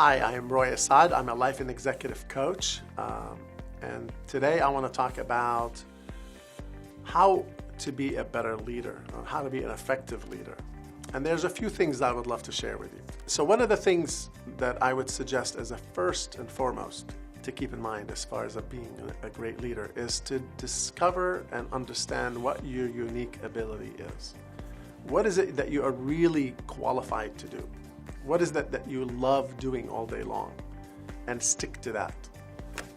Hi, I am Roy Assad. I'm a life and executive coach. And today I want to talk about how to be a better leader, or how to be an effective leader. And there's a few things I would love to share with you. So one of the things that I would suggest as a first and foremost to keep in mind as far as being a great leader is to discover and understand what your unique ability is. What is it that you are really qualified to do? What is that you love doing all day long? And stick to that.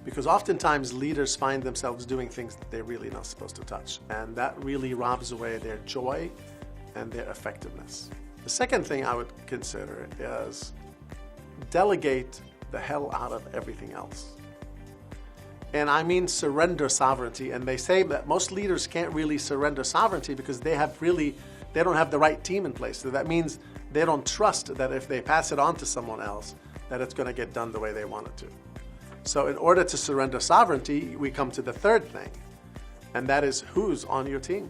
Because oftentimes leaders find themselves doing things that they're really not supposed to touch. And that really robs away their joy and their effectiveness. The second thing I would consider is delegate the hell out of everything else. And I mean surrender sovereignty. And they say that most leaders can't really surrender sovereignty because they don't have the right team in place. So that means they don't trust that if they pass it on to someone else, that it's going to get done the way they want it to. So in order to surrender sovereignty, we come to the third thing, and that is who's on your team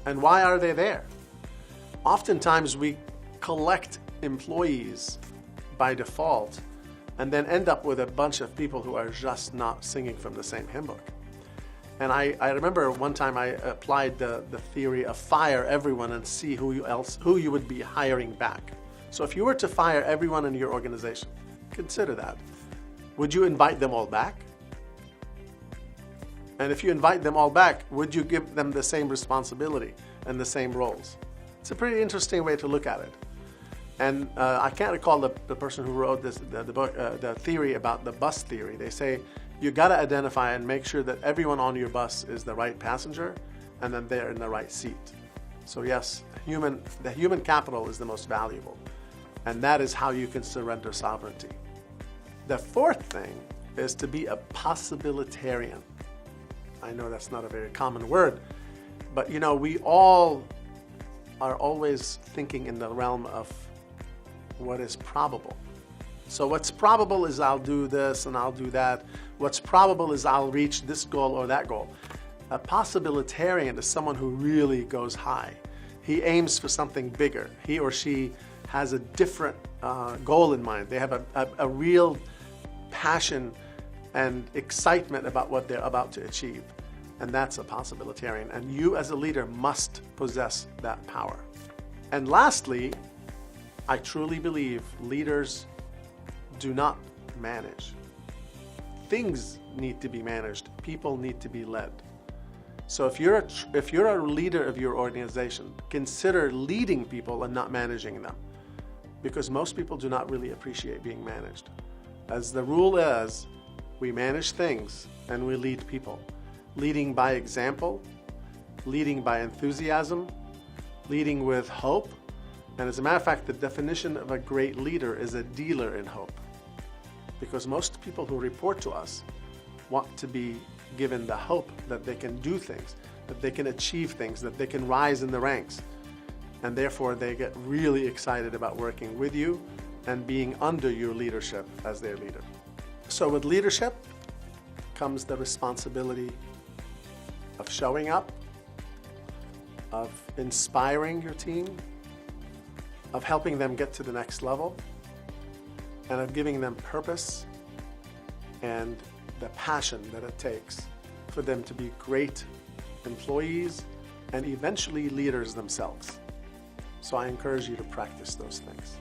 and why are they there? Oftentimes we collect employees by default and then end up with a bunch of people who are just not singing from the same hymn book. And I remember one time I applied the theory of fire everyone and see who you would be hiring back. So if you were to fire everyone in your organization, consider that. Would you invite them all back? And if you invite them all back, would you give them the same responsibility and the same roles? It's a pretty interesting way to look at it. And I can't recall the person who wrote the book, the theory about the bus theory. They say you got to identify and make sure that everyone on your bus is the right passenger and then they're in the right seat. So yes, the human capital is the most valuable. And that is how you can surrender sovereignty. The fourth thing is to be a possibilitarian. I know that's not a very common word, but you know, we all are always thinking in the realm of what is probable. So what's probable is I'll do this and I'll do that. What's probable is I'll reach this goal or that goal. A possibilitarian is someone who really goes high. He aims for something bigger. He or she has a different goal in mind. They have a real passion and excitement about what they're about to achieve. And that's a possibilitarian. And you as a leader must possess that power. And lastly, I truly believe leaders do not manage. Things need to be managed. People need to be led. So if you're a leader of your organization, consider leading people and not managing them. Because most people do not really appreciate being managed. As the rule is, we manage things and we lead people. Leading by example, leading by enthusiasm, leading with hope. And as a matter of fact, the definition of a great leader is a dealer in hope. Because most people who report to us want to be given the hope that they can do things, that they can achieve things, that they can rise in the ranks. And therefore they get really excited about working with you and being under your leadership as their leader. So with leadership comes the responsibility of showing up, of inspiring your team, of helping them get to the next level, and of giving them purpose and the passion that it takes for them to be great employees and eventually leaders themselves. So I encourage you to practice those things.